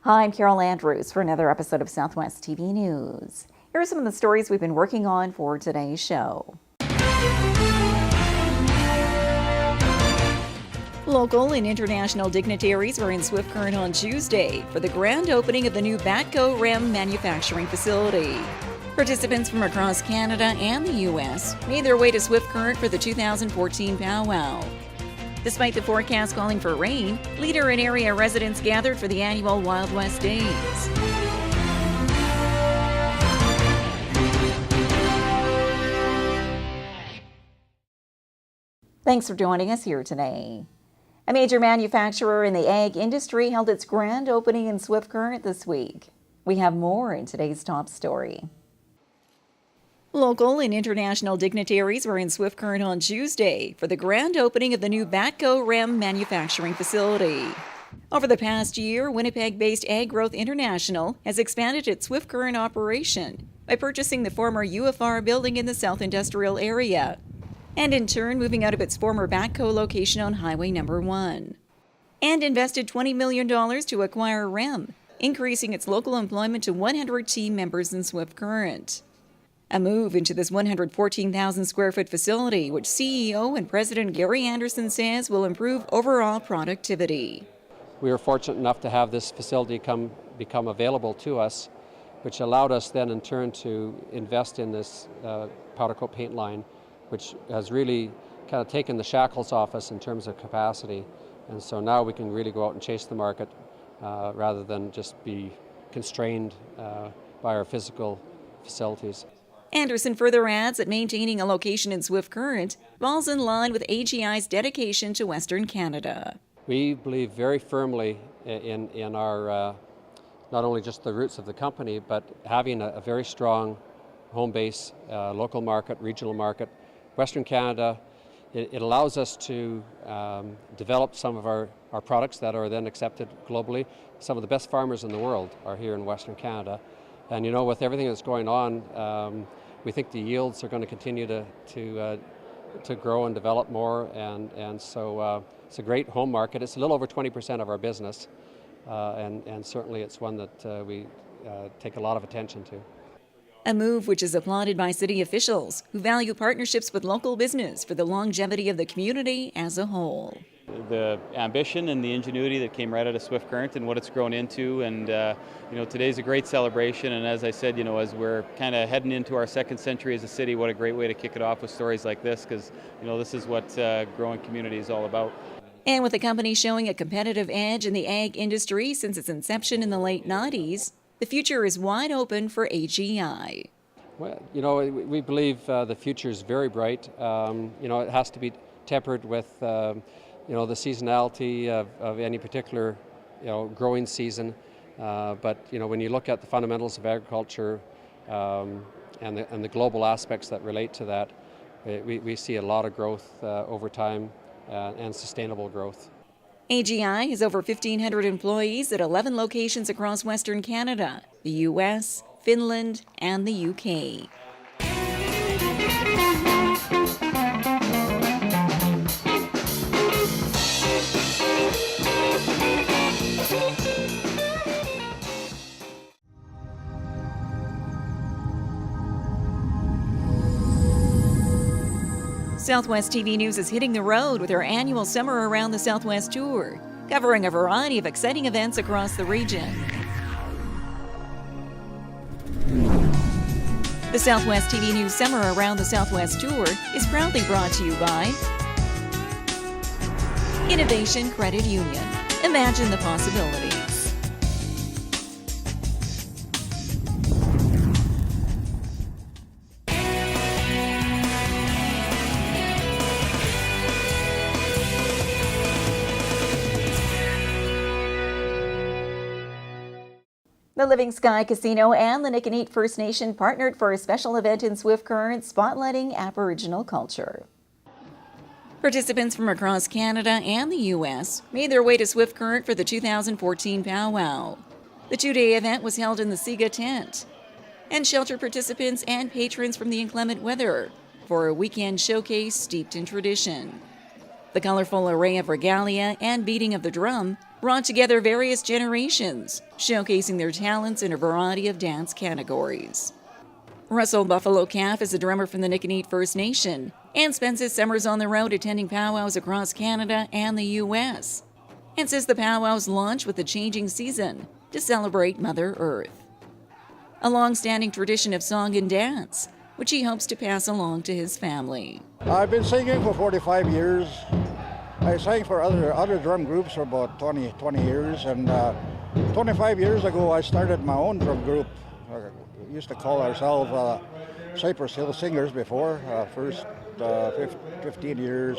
Hi, I'm Carol Andrews for another episode of Southwest TV News. Here are some of the stories we've been working on for today's show. Local and international dignitaries were in Swift Current on Tuesday for the grand opening of the new BATCO-REM manufacturing facility. Participants from across Canada and the U.S. made their way to Swift Current for the 2014 Powwow. Despite the forecast calling for rain, Leader and area residents gathered for the annual Wild West Daze. Thanks for joining us here today. A major manufacturer in the ag industry held its grand opening in Swift Current this week. We have more in today's top story. Local and international dignitaries were in Swift Current on Tuesday for the grand opening of the new BATCO-REM manufacturing facility. Over the past year, Winnipeg-based Ag Growth International has expanded its Swift Current operation by purchasing the former UFR building in the South Industrial area, and in turn moving out of its former BATCO location on Highway No. 1, and invested $20 million to acquire REM, increasing its local employment to 100 team members in Swift Current. A move into this 114,000 square foot facility, which CEO and President Gary Anderson says will improve overall productivity. We were fortunate enough to have this facility become available to us, which allowed us then in turn to invest in this powder coat paint line, which has really kind of taken the shackles off us in terms of capacity. And so now we can really go out and chase the market rather than just be constrained by our physical facilities. Anderson further adds that maintaining a location in Swift Current falls in line with AGI's dedication to Western Canada. We believe very firmly in our, not only just the roots of the company, but having a very strong home base, local market, regional market. Western Canada, it allows us to develop some of our products that are then accepted globally. Some of the best farmers in the world are here in Western Canada. And you know, with everything that's going on, we think the yields are going to continue to grow and develop more, and so it's a great home market. It's a little over 20% of our business, and certainly it's one that we take a lot of attention to. A move which is applauded by city officials who value partnerships with local business for the longevity of the community as a whole. The ambition and the ingenuity that came right out of Swift Current and what it's grown into, and today's a great celebration. And as I said, as we're kind of heading into our second century as a city, what a great way to kick it off with stories like this, because this is what growing community is all about. And with the company showing a competitive edge in the ag industry since its inception in the late 90s, the future is wide open for AGI. Well, we believe the future is very bright. It has to be tempered with the seasonality of any particular, growing season. But when you look at the fundamentals of agriculture and the global aspects that relate to that, we see a lot of growth over time and sustainable growth. AGI has over 1,500 employees at 11 locations across Western Canada, the U.S., Finland, and the UK. Southwest TV News is hitting the road with our annual Summer Around the Southwest tour, covering a variety of exciting events across the region. The Southwest TV News Summer Around the Southwest tour is proudly brought to you by Innovation Credit Union. Imagine the possibilities. The Living Sky Casino and the Nekaneet First Nation partnered for a special event in Swift Current spotlighting Aboriginal culture. Participants from across Canada and the U.S. made their way to Swift Current for the 2014 Powwow. The two-day event was held in the Siga tent and sheltered participants and patrons from the inclement weather for a weekend showcase steeped in tradition. The colorful array of regalia and beating of the drum brought together various generations, showcasing their talents in a variety of dance categories. Russell Buffalo Calf is a drummer from the Nekaneet First Nation and spends his summers on the road attending powwows across Canada and the U.S. and says the powwows launch with the changing season to celebrate Mother Earth. A long-standing tradition of song and dance, which he hopes to pass along to his family. I've been singing for 45 years. I sang for other drum groups for about 20 years, and 25 years ago I started my own drum group. We used to call ourselves Cypress Hill Singers before. First 15 years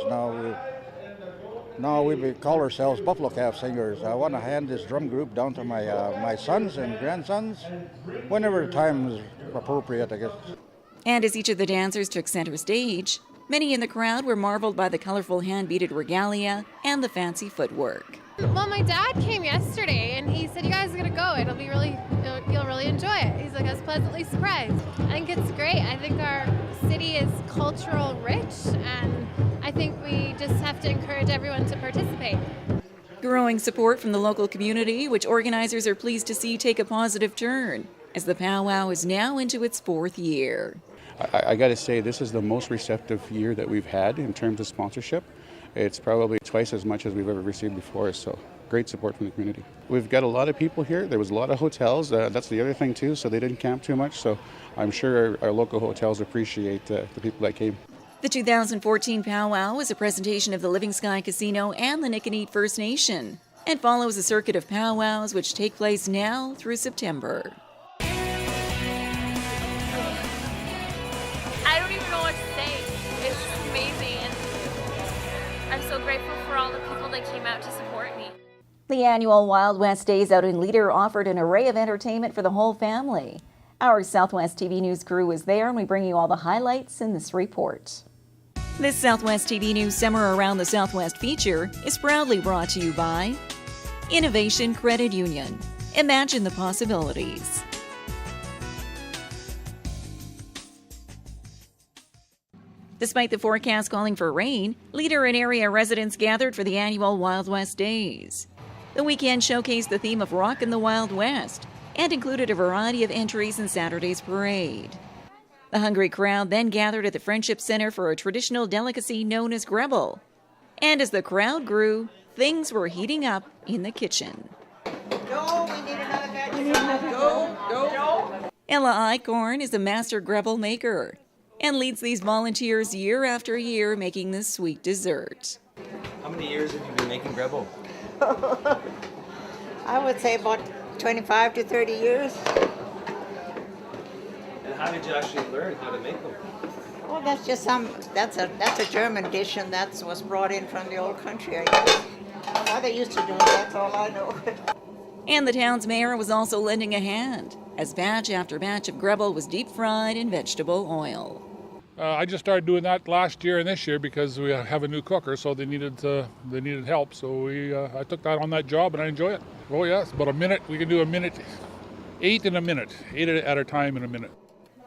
now we call ourselves Buffalo Calf Singers. I want to hand this drum group down to my sons and grandsons whenever the time is appropriate, I guess. And as each of the dancers took center stage, many in the crowd were marveled by the colorful hand-beaded regalia and the fancy footwork. Well, my dad came yesterday and he said, "You guys are gonna go. You'll really enjoy it." He's like, "I was pleasantly surprised." I think it's great. I think our city is cultural rich, and I think we just have to encourage everyone to participate. Growing support from the local community, which organizers are pleased to see take a positive turn, as the powwow is now into its 4th year. I got to say, this is the most receptive year that we've had in terms of sponsorship. It's probably twice as much as we've ever received before, so great support from the community. We've got a lot of people here. There was a lot of hotels. That's the other thing too, so they didn't camp too much, so I'm sure our local hotels appreciate the people that came. The 2014 powwow was a presentation of the Living Sky Casino and the Nekaneet First Nation and follows a circuit of powwows which take place now through September. I don't even know what to say. It's amazing, and I'm so grateful for all the people that came out to support me. The annual Wild West Daze out in Leader offered an array of entertainment for the whole family. Our Southwest TV News crew was there, and we bring you all the highlights in this report. This Southwest TV News Summer Around the Southwest feature is proudly brought to you by Innovation Credit Union. Imagine the possibilities. Despite the forecast calling for rain, Leader and area residents gathered for the annual Wild West Daze. The weekend showcased the theme of Rockin' the Wild West and included a variety of entries in Saturday's parade. The hungry crowd then gathered at the Friendship Center for a traditional delicacy known as Grebel. And as the crowd grew, things were heating up in the kitchen. Go, we need another guy. Go. Ella Eichhorn is a master Grebel maker and leads these volunteers year after year making this sweet dessert. How many years have you been making Grebel? I would say about 25 to 30 years. And how did you actually learn how to make them? Well, that's just that's a German dish, and that was brought in from the old country, I guess. How they used to do it, that's all I know. And the town's mayor was also lending a hand, as batch after batch of Grebel was deep fried in vegetable oil. I just started doing that last year and this year because we have a new cooker, so they needed help. So I took that on that job, and I enjoy it. Oh yeah, it's about a minute. We can do 8 in a minute, 8 at a time in a minute.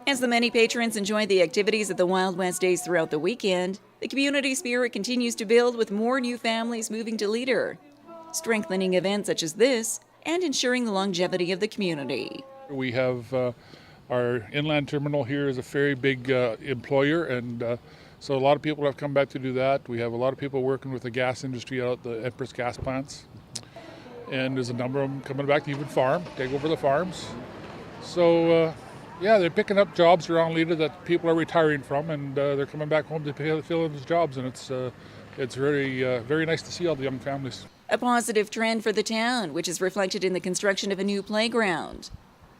As the many patrons enjoyed the activities at the Wild West Days throughout the weekend, the community spirit continues to build with more new families moving to Leader, strengthening events such as this and ensuring the longevity of the community. We have our inland terminal here is a very big employer, and so a lot of people have come back to do that. We have a lot of people working with the gas industry out at the Empress gas plants, and there's a number of them coming back to even farm, take over the farms. So yeah, they're picking up jobs around Leader that people are retiring from, and they're coming back home to fill in those jobs, and it's very nice to see all the young families. A positive trend for the town, which is reflected in the construction of a new playground.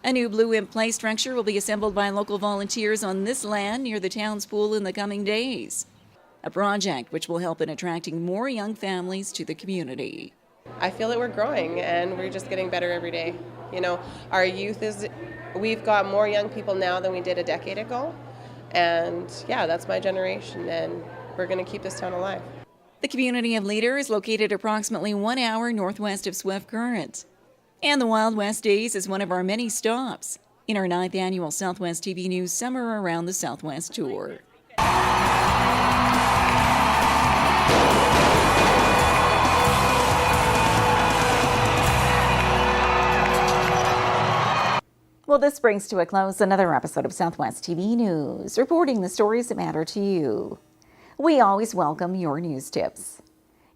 A new Blue Imp play structure will be assembled by local volunteers on this land near the town's pool in the coming days. A project which will help in attracting more young families to the community. I feel that we're growing and we're just getting better every day. You know, our youth we've got more young people now than we did a decade ago. And yeah, that's my generation, and we're going to keep this town alive. The community of Leader is located approximately 1 hour northwest of Swift Current. And the Wild West Days is one of our many stops in our 9th annual Southwest TV News Summer Around the Southwest Tour. Well, this brings to a close another episode of Southwest TV News, reporting the stories that matter to you. We always welcome your news tips.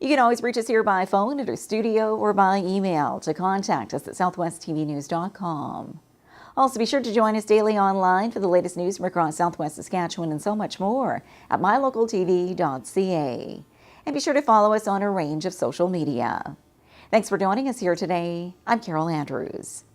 You can always reach us here by phone at our studio or by email to contact us at southwesttvnews.com. Also, be sure to join us daily online for the latest news from across Southwest Saskatchewan and so much more at MyLocalTV.ca. And be sure to follow us on a range of social media. Thanks for joining us here today. I'm Carol Andrews.